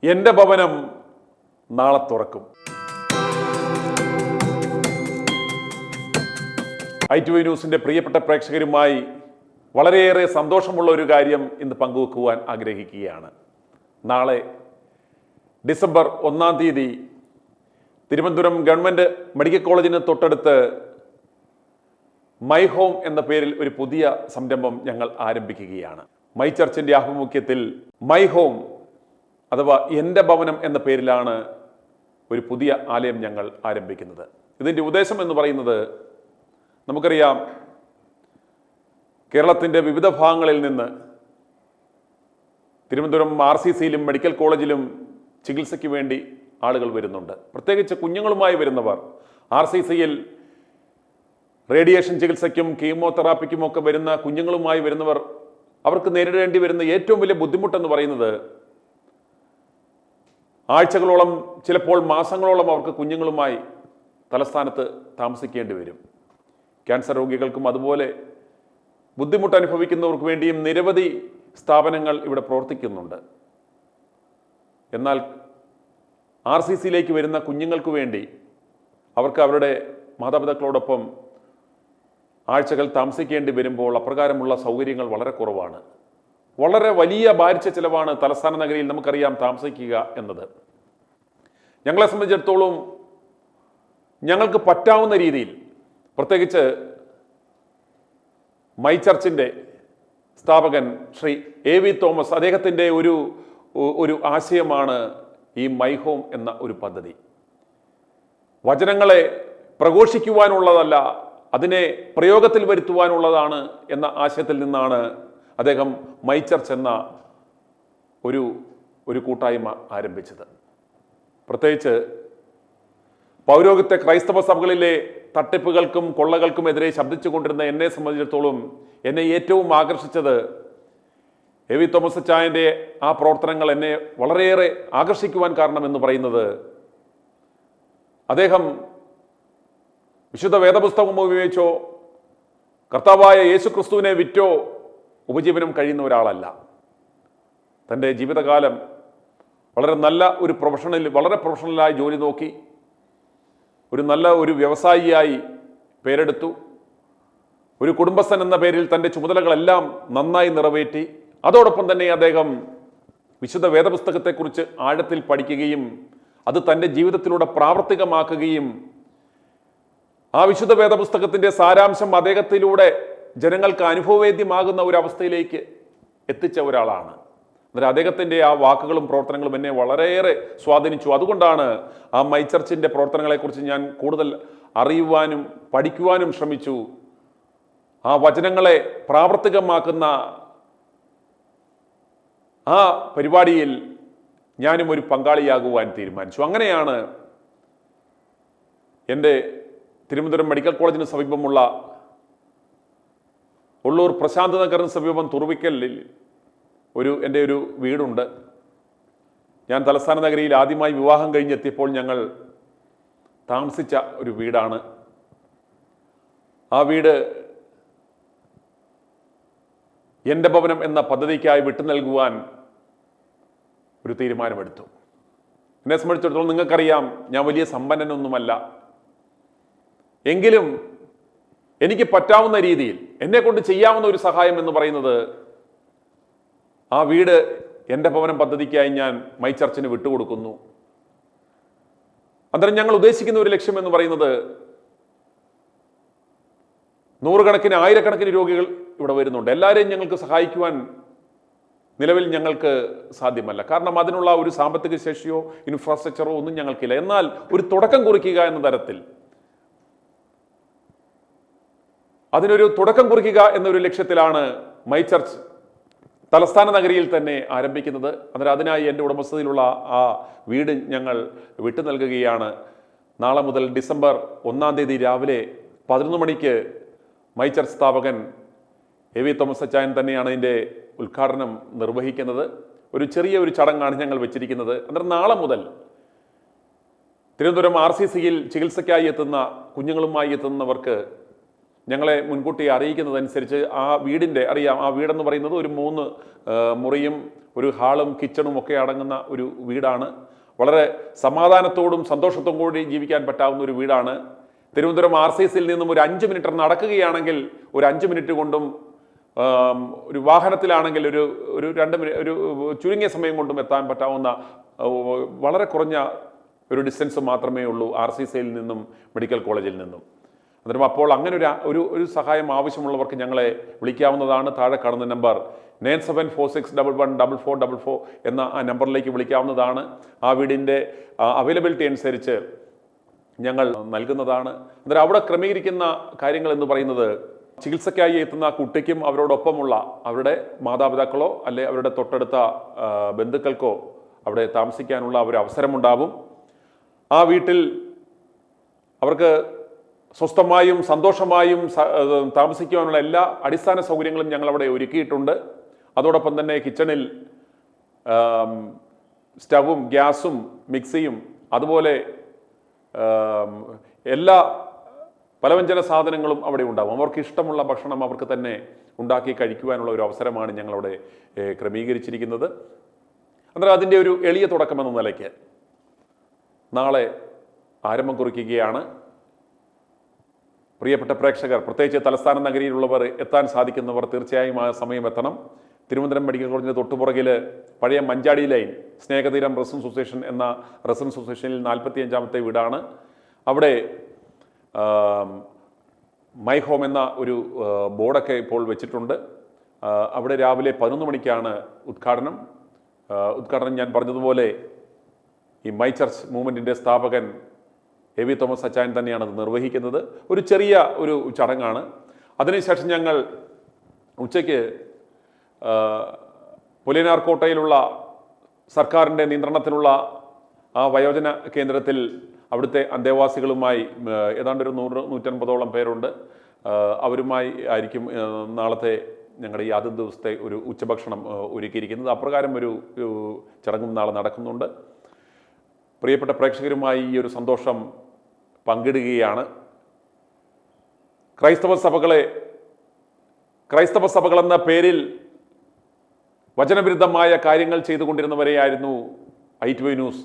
എൻ്റെ ഭവനം നാളെ തുറക്കും. ITV ന്യൂസിൻ്റെ പ്രിയപ്പെട്ട പ്രേക്ഷകരുമായി വളരെയേറെ സന്തോഷമുള്ള ഒരു കാര്യം ഇന്ന് പങ്കുവെക്കുവാൻ ആഗ്രഹിക്കുകയാണ്. നാളെ ഡിസംബർ 1-ാം തീയതി തിരുവനന്തപുരം ഗവൺമെൻറ് മെഡിക്കൽ കോളേജിന് തൊട്ടടുത്ത് മൈ ഹോം എന്ന പേരിൽ ഒരു പുതിയ സംരംഭം ഞങ്ങൾ ആരംഭിക്കുകയാണ്. മൈ ചർച്ചിൻ്റെ ആഭിമുഖ്യത്തിൽ മൈ ഹോം അഥവാ എൻ്റെ ഭവനം എന്ന പേരിലാണ് ഒരു പുതിയ ആലയം ഞങ്ങൾ ആരംഭിക്കുന്നത്. ഇതിൻ്റെ ഉദ്ദേശം എന്ന് പറയുന്നത്, നമുക്കറിയാം കേരളത്തിൻ്റെ വിവിധ ഭാഗങ്ങളിൽ നിന്ന് തിരുവനന്തപുരം RCCയിലും മെഡിക്കൽ കോളേജിലും ചികിത്സയ്ക്ക് വേണ്ടി ആളുകൾ വരുന്നുണ്ട്. പ്രത്യേകിച്ച് കുഞ്ഞുങ്ങളുമായി വരുന്നവർ, RCCയിൽ റേഡിയേഷൻ ചികിത്സയ്ക്കും കീമോതെറാപ്പിക്കും ഒക്കെ വരുന്ന കുഞ്ഞുങ്ങളുമായി വരുന്നവർ, അവർക്ക് നേരിടേണ്ടി വരുന്ന ഏറ്റവും വലിയ ബുദ്ധിമുട്ടെന്ന് പറയുന്നത് ആഴ്ചകളോളം, ചിലപ്പോൾ മാസങ്ങളോളം അവർക്ക് കുഞ്ഞുങ്ങളുമായി തലസ്ഥാനത്ത് താമസിക്കേണ്ടി വരും. ക്യാൻസർ രോഗികൾക്കും അതുപോലെ ബുദ്ധിമുട്ട് അനുഭവിക്കുന്നവർക്ക് വേണ്ടിയും നിരവധി സ്ഥാപനങ്ങൾ ഇവിടെ പ്രവർത്തിക്കുന്നുണ്ട്. എന്നാൽ RCCയിലേക്ക് വരുന്ന കുഞ്ഞുങ്ങൾക്ക് വേണ്ടി അവർക്ക് അവരുടെ മാതാപിതാക്കളോടൊപ്പം ആഴ്ചകൾ താമസിക്കേണ്ടി വരുമ്പോൾ അപ്രകാരമുള്ള സൗകര്യങ്ങൾ വളരെ കുറവാണ്. വളരെ വലിയ ഭാരിച്ച ചിലവാണ് തലസ്ഥാന നഗരിയിൽ നമുക്കറിയാം താമസിക്കുക എന്നത്. ഞങ്ങളെ സംബന്ധിച്ചിടത്തോളം ഞങ്ങൾക്ക് പറ്റാവുന്ന രീതിയിൽ, പ്രത്യേകിച്ച് മൈ ചർച്ചിൻ്റെ സ്ഥാപകൻ ശ്രീ AV തോമസ്, അദ്ദേഹത്തിൻ്റെ ഒരു ആശയമാണ് ഈ മൈ ഹോം എന്ന ഒരു പദ്ധതി. വചനങ്ങളെ പ്രഘോഷിക്കുവാനുള്ളതല്ല, അതിനെ പ്രയോഗത്തിൽ വരുത്തുവാനുള്ളതാണ് എന്ന ആശയത്തിൽ നിന്നാണ് അദ്ദേഹം മൈ ചർച്ച് എന്ന ഒരു കൂട്ടായ്മ ആരംഭിച്ചത്. പ്രത്യേകിച്ച് പൗരോഹിത്യ ക്രൈസ്തവ സഭകളിലെ തട്ടിപ്പുകൾക്കും കൊള്ളകൾക്കും എതിരെ ശബ്ദിച്ചു കൊണ്ടിരുന്ന എന്നെ സംബന്ധിച്ചിടത്തോളം എന്നെ ഏറ്റവും ആകർഷിച്ചത് AV തോമസ് അച്ചായൻ്റെ ആ പ്രവർത്തനങ്ങൾ എന്നെ വളരെയേറെ ആകർഷിക്കുവാൻ കാരണമെന്ന് പറയുന്നത്, അദ്ദേഹം വിശുദ്ധ വേദപുസ്തകം ഉപയോഗിച്ചോ കർത്താവായ യേശു ക്രിസ്തുവിനെ വിറ്റോ ഉപജീവനം കഴിയുന്ന ഒരാളല്ല. തൻ്റെ ജീവിതകാലം വളരെ നല്ല ഒരു വളരെ പ്രൊഫഷണലായി ജോലി നോക്കി ഒരു നല്ല ഒരു വ്യവസായിയായി പേരെടുത്തു. ഒരു കുടുംബസ്ഥൻ എന്ന പേരിൽ തൻ്റെ ചുമതലകളെല്ലാം നന്നായി നിറവേറ്റി. അതോടൊപ്പം തന്നെ അദ്ദേഹം വിശുദ്ധ വേദപുസ്തകത്തെക്കുറിച്ച് ആഴത്തിൽ പഠിക്കുകയും അത് തൻ്റെ ജീവിതത്തിലൂടെ പ്രാവർത്തികമാക്കുകയും ആ വിശുദ്ധ വേദപുസ്തകത്തിൻ്റെ സാരാംശം അദ്ദേഹത്തിലൂടെ ജനങ്ങൾക്ക് അനുഭവവേദ്യമാകുന്ന ഒരു അവസ്ഥയിലേക്ക് എത്തിച്ച ഒരാളാണ്. അന്നേരം അദ്ദേഹത്തിൻ്റെ ആ വാക്കുകളും പ്രവർത്തനങ്ങളും എന്നെ വളരെയേറെ സ്വാധീനിച്ചു. അതുകൊണ്ടാണ് ആ മൈ ചർച്ചിൻ്റെ പ്രവർത്തനങ്ങളെക്കുറിച്ച് ഞാൻ കൂടുതൽ അറിയുവാനും പഠിക്കുവാനും ശ്രമിച്ചു. ആ വചനങ്ങളെ പ്രാവർത്തികമാക്കുന്ന ആ പരിപാടിയിൽ ഞാനും ഒരു പങ്കാളിയാകുവാൻ തീരുമാനിച്ചു. അങ്ങനെയാണ് എൻ്റെ തിരുവനന്തപുരം മെഡിക്കൽ കോളേജിന് സമീപമുള്ള ഉള്ളൂർ പ്രശാന്ത് നഗറിന് സമീപം തുറുവിക്കലിൽ എൻ്റെ ഒരു വീടുണ്ട്. ഞാൻ തലസ്ഥാന നഗരിയിൽ ആദ്യമായി വിവാഹം കഴിഞ്ഞെത്തിയപ്പോൾ ഞങ്ങൾ താമസിച്ച ഒരു വീടാണ്. ആ വീട് എൻ്റെ ഭവനം എന്ന പദ്ധതിക്കായി വിട്ടു നൽകുവാൻ ഒരു തീരുമാനമെടുത്തു. എന്നെ സംബന്ധിച്ചിടത്തോളം നിങ്ങൾക്കറിയാം, ഞാൻ വലിയ സമ്പന്നനൊന്നുമല്ല. എങ്കിലും എനിക്ക് പറ്റാവുന്ന രീതിയിൽ എന്നെ കൊണ്ട് ചെയ്യാവുന്ന ഒരു സഹായം എന്ന് പറയുന്നത്, ആ വീട് എൻ്റെ ഭവനം പദ്ധതിക്കായി ഞാൻ മൈ ചർച്ചിന് വിട്ടുകൊടുക്കുന്നു. അന്നേരം ഞങ്ങൾ ഉദ്ദേശിക്കുന്ന ഒരു ലക്ഷ്യം എന്ന് പറയുന്നത്, നൂറുകണക്കിന് ആയിരക്കണക്കിന് രോഗികൾ ഇവിടെ വരുന്നുണ്ട്. എല്ലാവരെയും ഞങ്ങൾക്ക് സഹായിക്കുവാൻ നിലവിൽ ഞങ്ങൾക്ക് സാധ്യമല്ല. കാരണം അതിനുള്ള ഒരു സാമ്പത്തിക ശേഷിയോ ഇൻഫ്രാസ്ട്രക്ചറോ ഒന്നും ഞങ്ങൾക്കില്ല. എന്നാൽ ഒരു തുടക്കം കുറിക്കുക എന്ന തരത്തിൽ, അതിനൊരു തുടക്കം കുറിക്കുക എന്നൊരു ലക്ഷ്യത്തിലാണ് മൈ ചർച്ച് തലസ്ഥാന നഗരിയിൽ തന്നെ ആരംഭിക്കുന്നത്. അന്നേരം അതിനായി എൻ്റെ ഉടമസ്ഥതയിലുള്ള ആ വീട് ഞങ്ങൾ വിട്ടു നൽകുകയാണ്. നാളെ മുതൽ ഡിസംബർ 1-ാം തീയതി രാവിലെ 11 മണിക്ക് മൈ ചർച്ച് സ്ഥാപകൻ AV തോമസ് അച്ചായൻ തന്നെയാണ് ഇതിൻ്റെ ഉദ്ഘാടനം നിർവഹിക്കുന്നത്. ഒരു ചെറിയ ചടങ്ങാണ് ഞങ്ങൾ വെച്ചിരിക്കുന്നത്. അന്നേരം നാളെ മുതൽ തിരുവനന്തപുരം RCCയിൽ ചികിത്സയ്ക്കായി എത്തുന്ന കുഞ്ഞുങ്ങളുമായി എത്തുന്നവർക്ക് ഞങ്ങളെ മുൻകൂട്ടി അറിയിക്കുന്നതനുസരിച്ച് ആ വീടിൻ്റെ അറിയാം, ആ വീടെന്ന് പറയുന്നത് ഒരു 3 മുറിയും ഒരു ഹാളും കിച്ചണും ഒക്കെ അടങ്ങുന്ന ഒരു വീടാണ്. വളരെ സമാധാനത്തോടും സന്തോഷത്തോടും കൂടി ജീവിക്കാൻ പറ്റാവുന്ന ഒരു വീടാണ്. തിരുവനന്തപുരം RCCയിൽ നിന്നും ഒരു 5 മിനിറ്റ് നടക്കുകയാണെങ്കിൽ ഒരു 5 മിനിറ്റ് കൊണ്ടും ഒരു വാഹനത്തിലാണെങ്കിൽ ഒരു 2 മിനിറ്റ് ഒരു ചുരുങ്ങിയ സമയം കൊണ്ടും എത്താൻ പറ്റാവുന്ന വളരെ കുറഞ്ഞ ഒരു ഡിസ്റ്റൻസ് മാത്രമേ ഉള്ളൂ RCCയിൽ നിന്നും മെഡിക്കൽ കോളേജിൽ നിന്നും. അന്നേരം അപ്പോൾ അങ്ങനെ ഒരു സഹായം ആവശ്യമുള്ളവർക്ക് ഞങ്ങളെ വിളിക്കാവുന്നതാണ്. താഴെ കാണുന്ന നമ്പർ 9746114444 എന്ന ആ നമ്പറിലേക്ക് വിളിക്കാവുന്നതാണ്. ആ വീടിൻ്റെ അവൈലബിലിറ്റി അനുസരിച്ച് ഞങ്ങൾ നൽകുന്നതാണ്. അന്നേരം അവിടെ ക്രമീകരിക്കുന്ന കാര്യങ്ങൾ എന്ന് പറയുന്നത് ചികിത്സയ്ക്കായി എത്തുന്ന കുട്ടിക്കും അവരോടൊപ്പമുള്ള അവരുടെ മാതാപിതാക്കളോ അല്ലെ അവരുടെ തൊട്ടടുത്ത ബന്ധുക്കൾക്കോ അവിടെ താമസിക്കാനുള്ള ഒരു അവസരമുണ്ടാവും. ആ വീട്ടിൽ അവർക്ക് സ്വസ്ഥമായും സന്തോഷമായും താമസിക്കുവാനുള്ള എല്ലാ അടിസ്ഥാന സൗകര്യങ്ങളും ഞങ്ങൾ അവിടെ ഒരുക്കിയിട്ടുണ്ട്. അതോടൊപ്പം തന്നെ കിച്ചണിൽ സ്റ്റവും ഗ്യാസും മിക്സിയും അതുപോലെ എല്ലാ പലവ്യഞ്ജന സാധനങ്ങളും അവിടെ ഉണ്ടാവും. അവർക്ക് ഇഷ്ടമുള്ള ഭക്ഷണം അവർക്ക് തന്നെ ഉണ്ടാക്കി കഴിക്കുവാനുള്ള ഒരു അവസരമാണ് ഞങ്ങളവിടെ ക്രമീകരിച്ചിരിക്കുന്നത്. അന്നേരം അതിൻ്റെ ഒരു എളിയ തുടക്കമെന്ന നിലയ്ക്ക് നാളെ ആരംഭം കുറിക്കുകയാണ്. പ്രിയപ്പെട്ട പ്രേക്ഷകർ, പ്രത്യേകിച്ച് തലസ്ഥാന നഗരിയിലുള്ളവർ എത്താൻ സാധിക്കുന്നവർ തീർച്ചയായും ആ സമയം എത്തണം. തിരുവനന്തപുരം മെഡിക്കൽ കോളേജിൻ്റെ തൊട്ടുപുറകിൽ പഴയ മഞ്ചാടി ലൈൻ സ്നേഹതീരം റെസിഡൻസ് അസോസിയേഷൻ എന്ന റെസിഡൻസ് അസോസിയേഷനിൽ 45ാമത്തെ വീടാണ്. അവിടെ മൈ ഹോം എന്ന ഒരു ബോർഡൊക്കെ ഇപ്പോൾ വെച്ചിട്ടുണ്ട്. അവിടെ രാവിലെ 11 മണിക്കാണ് ഉദ്ഘാടനം. ഞാൻ പറഞ്ഞതുപോലെ ഈ മൈ ചർച്ച് മൂവ്മെൻറ്റിൻ്റെ സ്ഥാപകൻ എ.വി. തോമസ് അച്ചായൻ തന്നെയാണ് അത് നിർവഹിക്കുന്നത്. ഒരു ചെറിയ ഒരു ചടങ്ങാണ്. അതിനുശേഷം ഞങ്ങൾ ഉച്ചയ്ക്ക് പുലിയനാർ കോട്ടയിലുള്ള സർക്കാരിൻ്റെ നിയന്ത്രണത്തിലുള്ള ആ വയോജന കേന്ദ്രത്തിൽ അവിടുത്തെ അന്തേവാസികളുമായി ഏതാണ്ട് ഒരു 100-150ഓളം പേരുണ്ട്. അവരുമായി ആയിരിക്കും നാളത്തെ ഞങ്ങളുടെ ഈ ആദ്യ ദിവസത്തെ ഒരു ഉച്ചഭക്ഷണം ഒരുക്കിയിരിക്കുന്നത്. അപ്രകാരം ഒരു ചടങ്ങും നാളെ നടക്കുന്നുണ്ട്. പ്രിയപ്പെട്ട പ്രേക്ഷകരുമായി ഈ ഒരു സന്തോഷം പങ്കിടുകയാണ്. ക്രൈസ്തവ സഭകളെന്ന പേരിൽ വചനവിരുദ്ധമായ കാര്യങ്ങൾ ചെയ്തുകൊണ്ടിരുന്നവരെയായിരുന്നു i2i ന്യൂസ്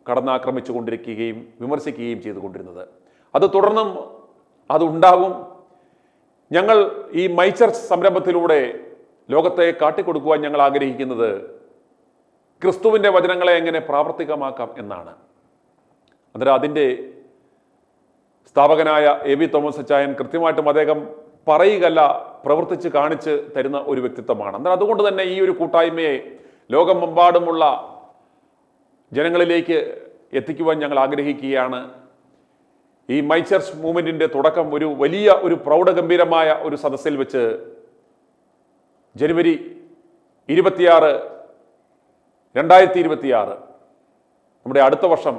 കടന്നാക്രമിച്ചു കൊണ്ടിരിക്കുകയും വിമർശിക്കുകയും ചെയ്തുകൊണ്ടിരുന്നത്. അത് തുടർന്നും അതുണ്ടാകും. ഞങ്ങൾ ഈ മൈ ചർച്ച് സംരംഭത്തിലൂടെ ലോകത്തെ കാട്ടിക്കൊടുക്കുവാൻ ഞങ്ങൾ ആഗ്രഹിക്കുന്നത് ക്രിസ്തുവിൻ്റെ വചനങ്ങളെ എങ്ങനെ പ്രാവർത്തികമാക്കാം എന്നാണ്. അന്നേരം അതിൻ്റെ സ്ഥാപകനായ എ.വി. തോമസ് അച്ചായൻ കൃത്യമായിട്ടും അദ്ദേഹം പറയുകയല്ല പ്രവർത്തിച്ച് കാണിച്ച് തരുന്ന ഒരു വ്യക്തിത്വമാണ്. എന്നാൽ അതുകൊണ്ട് തന്നെ ഈ ഒരു കൂട്ടായ്മയെ ലോകമെമ്പാടുമുള്ള ജനങ്ങളിലേക്ക് എത്തിക്കുവാൻ ഞങ്ങൾ ആഗ്രഹിക്കുകയാണ്. ഈ മൈ ചർച്ച് മൂവ്മെൻറ്റിൻ്റെ തുടക്കം ഒരു വലിയ ഒരു പ്രൗഢഗംഭീരമായ ഒരു സദസ്സിൽ വെച്ച് ജനുവരി 26, 2026 നമ്മുടെ അടുത്ത വർഷം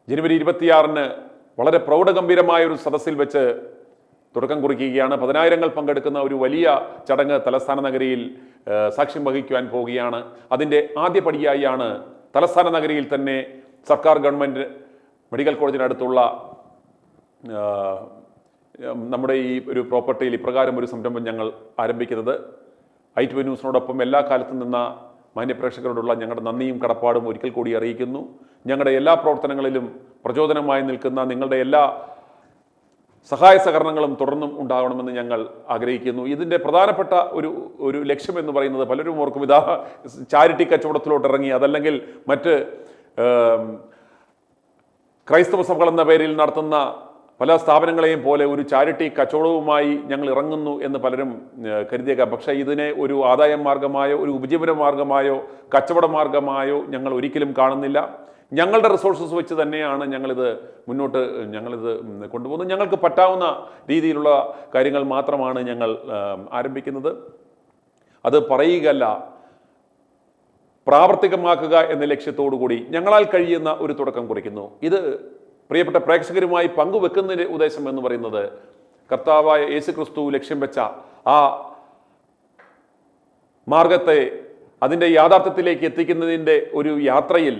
ജനുവരി 26-ന് വളരെ പ്രൗഢഗംഭീരമായ ഒരു സദസ്സിൽ വെച്ച് തുടക്കം കുറിക്കുകയാണ്. 10,000-ങ്ങൾ പങ്കെടുക്കുന്ന ഒരു വലിയ ചടങ്ങ് തലസ്ഥാന നഗരിയിൽ സാക്ഷ്യം വഹിക്കുവാൻ പോവുകയാണ്. അതിൻ്റെ ആദ്യപടിയായാണ് തലസ്ഥാന നഗരിയിൽ തന്നെ സർക്കാർ ഗവൺമെൻറ് മെഡിക്കൽ കോളേജിനടുത്തുള്ള നമ്മുടെ ഈ ഒരു പ്രോപ്പർട്ടിയിൽ ഇപ്രകാരം ഒരു സംരംഭം ഞങ്ങൾ ആരംഭിക്കുന്നത്. i2i ന്യൂസിനോടൊപ്പം എല്ലാ കാലത്തും നിന്ന മാന്യപ്രേക്ഷകരോടുള്ള ഞങ്ങളുടെ നന്ദിയും കടപ്പാടും ഒരിക്കൽ കൂടി അറിയിക്കുന്നു. ഞങ്ങളുടെ എല്ലാ പ്രവർത്തനങ്ങളിലും പ്രചോദനമായി നിൽക്കുന്ന നിങ്ങളുടെ എല്ലാ സഹായ സഹകരണങ്ങളും തുടർന്നും ഉണ്ടാകണമെന്ന് ഞങ്ങൾ ആഗ്രഹിക്കുന്നു. ഇതിൻ്റെ പ്രധാനപ്പെട്ട ഒരു ലക്ഷ്യം എന്ന് പറയുന്നത് പലരും ഓർക്കും ഇതാ ചാരിറ്റി കച്ചവടത്തിലോട്ട് ഇറങ്ങി, അതല്ലെങ്കിൽ മറ്റ് ക്രൈസ്തവ സഭകളെന്ന പേരിൽ നടത്തുന്ന പല സ്ഥാപനങ്ങളെയും പോലെ ഒരു ചാരിറ്റി കച്ചവടവുമായി ഞങ്ങൾ ഇറങ്ങുന്നു എന്ന് പലരും കരുതിയേക്കാം. പക്ഷേ ഇതിനെ ഒരു ആദായ മാർഗമായോ ഒരു ഉപജീവന മാർഗമായോ കച്ചവട മാർഗമായോ ഞങ്ങൾ ഒരിക്കലും കാണുന്നില്ല. ഞങ്ങളുടെ റിസോഴ്സസ് വെച്ച് തന്നെയാണ് ഞങ്ങളിത് കൊണ്ടുപോകുന്നത്. ഞങ്ങൾക്ക് പറ്റാവുന്ന രീതിയിലുള്ള കാര്യങ്ങൾ മാത്രമാണ് ഞങ്ങൾ ആരംഭിക്കുന്നത്. അത് പറയുകയല്ല, പ്രാവർത്തികമാക്കുക എന്ന ലക്ഷ്യത്തോടു കൂടി ഞങ്ങളാൽ കഴിയുന്ന ഒരു തുടക്കം കുറിക്കുന്നു. ഇത് പ്രിയപ്പെട്ട പ്രേക്ഷകരുമായി പങ്കുവെക്കുന്നതിൻ്റെ ഉദ്ദേശം എന്ന് പറയുന്നത് കർത്താവായ യേശു ക്രിസ്തു ലക്ഷ്യം വെച്ച ആ മാർഗത്തെ അതിൻ്റെ യാഥാർത്ഥ്യത്തിലേക്ക് എത്തിക്കുന്നതിൻ്റെ ഒരു യാത്രയിൽ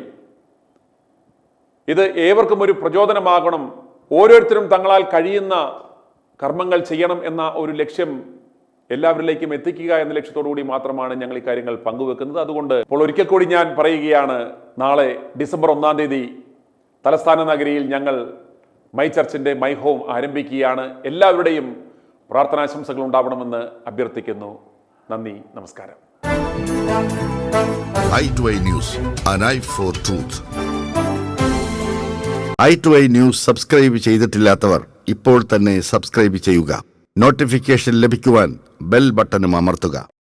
ഇത് ഏവർക്കും ഒരു പ്രചോദനമാകണം. ഓരോരുത്തരും തങ്ങളാൽ കഴിയുന്ന കർമ്മങ്ങൾ ചെയ്യണം എന്ന ഒരു ലക്ഷ്യം എല്ലാവരിലേക്കും എത്തിക്കുക എന്ന ലക്ഷ്യത്തോടു കൂടി മാത്രമാണ് ഞങ്ങൾ ഈ കാര്യങ്ങൾ പങ്കുവെക്കുന്നത്. അതുകൊണ്ട് ഇപ്പോൾ ഒരിക്കൽ കൂടി ഞാൻ പറയുകയാണ്, നാളെ ഡിസംബർ 1-ാം തീയതി തലസ്ഥാന നഗരിയിൽ ഞങ്ങൾ മൈ ചർച്ചിൻ്റെ മൈ ഹോം ആരംഭിക്കുകയാണ്. എല്ലാവരുടെയും പ്രാർത്ഥനാശംസകൾ ഉണ്ടാവണമെന്ന് അഭ്യർത്ഥിക്കുന്നു. നന്ദി, നമസ്കാരം. i2i News, an eye for truth. i2i News subscribe ചെയ്തിട്ടില്ലാത്തവർ ഇപ്പോൾ തന്നെ സബ്സ്ക്രൈബ് ചെയ്യുക. നോട്ടിഫിക്കേഷൻ ലഭിക്കുവാൻ ബെൽ ബട്ടണും അമർത്തുക.